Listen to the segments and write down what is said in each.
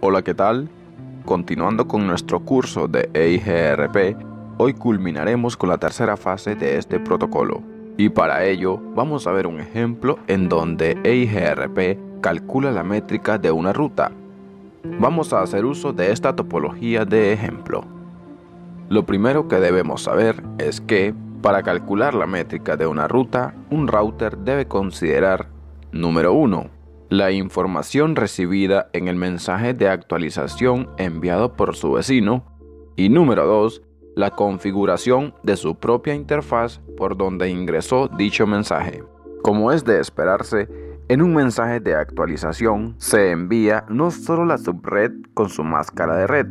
Hola, ¿qué tal? Continuando con nuestro curso de EIGRP, hoy culminaremos con la tercera fase de este protocolo. Y para ello, vamos a ver un ejemplo en donde EIGRP calcula la métrica de una ruta. Vamos a hacer uso de esta topología de ejemplo. Lo primero que debemos saber es que, para calcular la métrica de una ruta, un router debe considerar, número 1, la información recibida en el mensaje de actualización enviado por su vecino, y número 2, la configuración de su propia interfaz por donde ingresó dicho mensaje. Como es de esperarse, en un mensaje de actualización se envía no solo la subred con su máscara de red.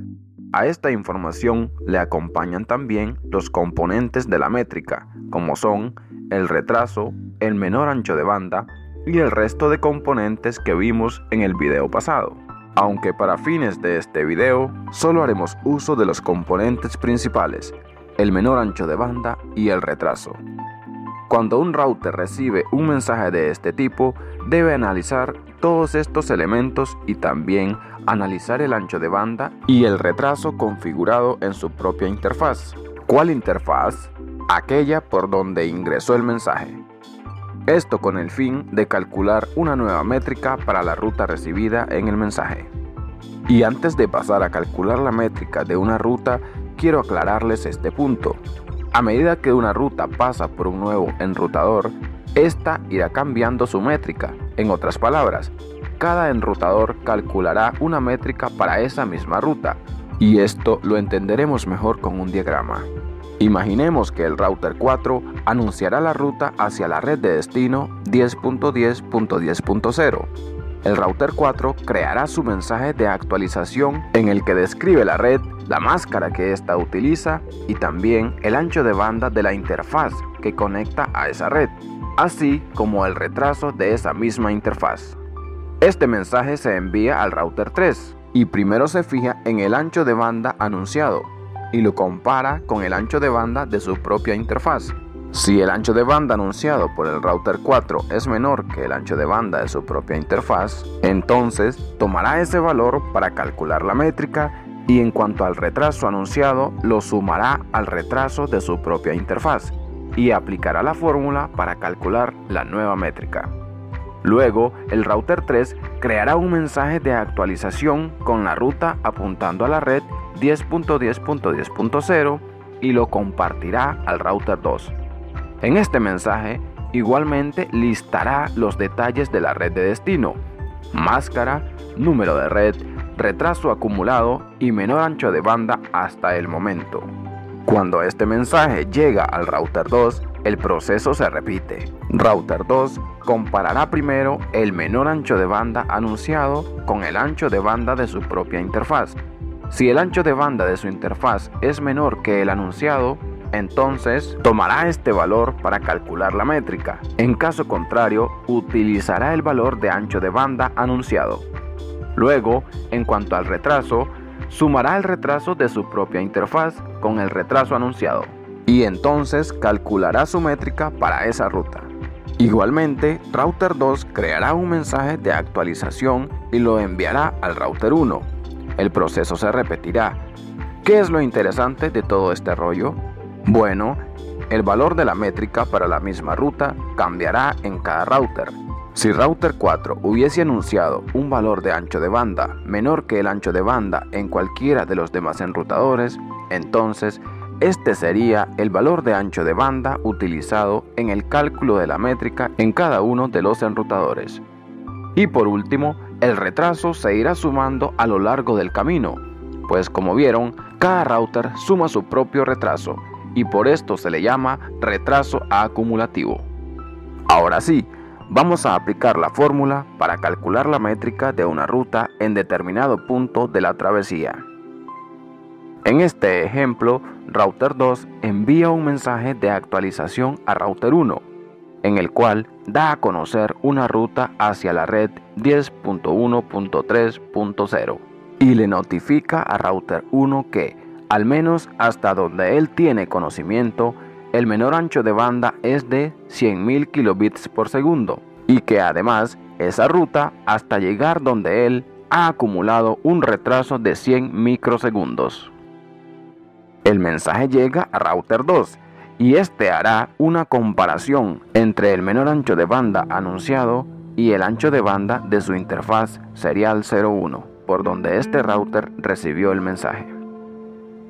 A esta información le acompañan también los componentes de la métrica, como son el retraso, el menor ancho de banda y el resto de componentes que vimos en el video pasado. Aunque para fines de este video, solo haremos uso de los componentes principales, el menor ancho de banda y el retraso. Cuando un router recibe un mensaje de este tipo, debe analizar todos estos elementos y también analizar el ancho de banda y el retraso configurado en su propia interfaz. ¿Cuál interfaz? Aquella por donde ingresó el mensaje. Esto con el fin de calcular una nueva métrica para la ruta recibida en el mensaje. Y antes de pasar a calcular la métrica de una ruta, quiero aclararles este punto. A medida que una ruta pasa por un nuevo enrutador, esta irá cambiando su métrica. En otras palabras, cada enrutador calculará una métrica para esa misma ruta, y esto lo entenderemos mejor con un diagrama. Imaginemos que el router 4 anunciará la ruta hacia la red de destino 10.10.10.0. El router 4 creará su mensaje de actualización en el que describe la red, la máscara que ésta utiliza y también el ancho de banda de la interfaz que conecta a esa red, así como el retraso de esa misma interfaz. Este mensaje se envía al router 3 y primero se fija en el ancho de banda anunciado y lo compara con el ancho de banda de su propia interfaz. Si el ancho de banda anunciado por el router 4 es menor que el ancho de banda de su propia interfaz, entonces tomará ese valor para calcular la métrica y en cuanto al retraso anunciado, lo sumará al retraso de su propia interfaz y aplicará la fórmula para calcular la nueva métrica. Luego, el router 3 creará un mensaje de actualización con la ruta apuntando a la red 10.10.10.0 y lo compartirá al router 2. En este mensaje, igualmente listará los detalles de la red de destino, máscara, número de red, retraso acumulado y menor ancho de banda hasta el momento. Cuando este mensaje llega al router 2, el proceso se repite. Router 2 comparará primero el menor ancho de banda anunciado con el ancho de banda de su propia interfaz. Si el ancho de banda de su interfaz es menor que el anunciado, entonces tomará este valor para calcular la métrica. En caso contrario, utilizará el valor de ancho de banda anunciado. Luego, en cuanto al retraso, sumará el retraso de su propia interfaz con el retraso anunciado y entonces calculará su métrica para esa ruta. Igualmente, router 2 creará un mensaje de actualización y lo enviará al router 1. El proceso se repetirá. ¿Qué es lo interesante de todo este rollo? Bueno, el valor de la métrica para la misma ruta cambiará en cada router. Si router 4 hubiese anunciado un valor de ancho de banda menor que el ancho de banda en cualquiera de los demás enrutadores, entonces este sería el valor de ancho de banda utilizado en el cálculo de la métrica en cada uno de los enrutadores. Y por último, el retraso se irá sumando a lo largo del camino, pues como vieron, cada router suma su propio retraso y por esto se le llama retraso acumulativo. Ahora sí, vamos a aplicar la fórmula para calcular la métrica de una ruta en determinado punto de la travesía. En este ejemplo, router 2 envía un mensaje de actualización a router 1, en el cual da a conocer una ruta hacia la red 10.1.3.0 y le notifica a router 1 que, al menos hasta donde él tiene conocimiento, el menor ancho de banda es de 100.000 kilobits por segundo y que además esa ruta hasta llegar donde él ha acumulado un retraso de 100 microsegundos. El mensaje llega a router 2 y este hará una comparación entre el menor ancho de banda anunciado y el ancho de banda de su interfaz serial 01, por donde este router recibió el mensaje.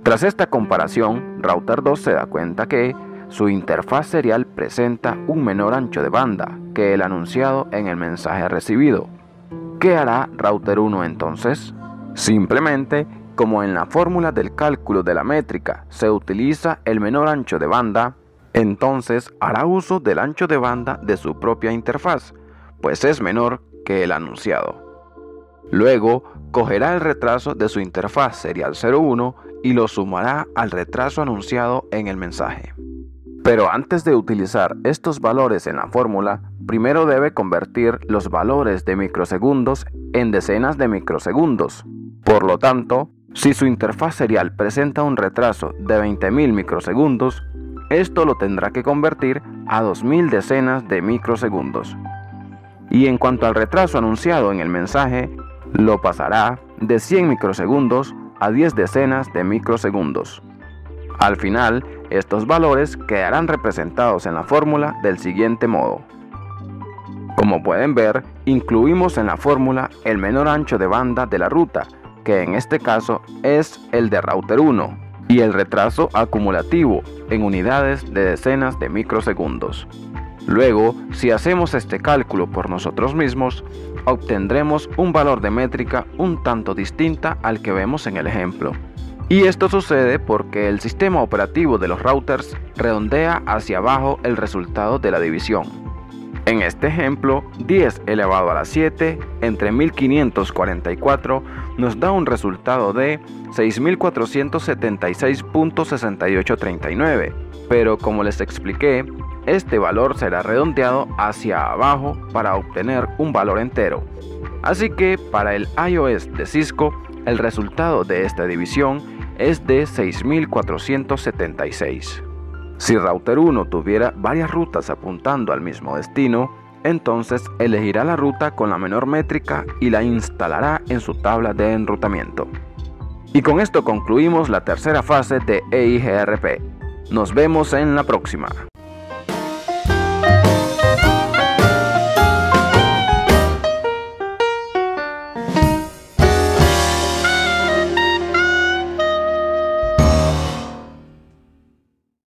Tras esta comparación, router 2 se da cuenta que su interfaz serial presenta un menor ancho de banda que el anunciado en el mensaje recibido. ¿Qué hará router 1 entonces? Simplemente, como en la fórmula del cálculo de la métrica se utiliza el menor ancho de banda, entonces hará uso del ancho de banda de su propia interfaz, pues es menor que el anunciado. Luego, cogerá el retraso de su interfaz serial 01 y lo sumará al retraso anunciado en el mensaje. Pero antes de utilizar estos valores en la fórmula, primero debe convertir los valores de microsegundos en decenas de microsegundos. Por lo tanto, si su interfaz serial presenta un retraso de 20.000 microsegundos, esto lo tendrá que convertir a 2.000 decenas de microsegundos. Y en cuanto al retraso anunciado en el mensaje, lo pasará de 100 microsegundos a 10 decenas de microsegundos. Al final, estos valores quedarán representados en la fórmula del siguiente modo. Como pueden ver, incluimos en la fórmula el menor ancho de banda de la ruta, que en este caso es el de router 1, y el retraso acumulativo en unidades de decenas de microsegundos. Luego, si hacemos este cálculo por nosotros mismos, obtendremos un valor de métrica un tanto distinta al que vemos en el ejemplo. Y esto sucede porque el sistema operativo de los routers redondea hacia abajo el resultado de la división. En este ejemplo, 10 elevado a la 7 entre 1544 nos da un resultado de 6476.6839, pero como les expliqué, este valor será redondeado hacia abajo para obtener un valor entero. Así que para el iOS de Cisco, el resultado de esta división es de 6476. Si router 1 tuviera varias rutas apuntando al mismo destino, entonces elegirá la ruta con la menor métrica y la instalará en su tabla de enrutamiento. Y con esto concluimos la tercera fase de EIGRP. Nos vemos en la próxima.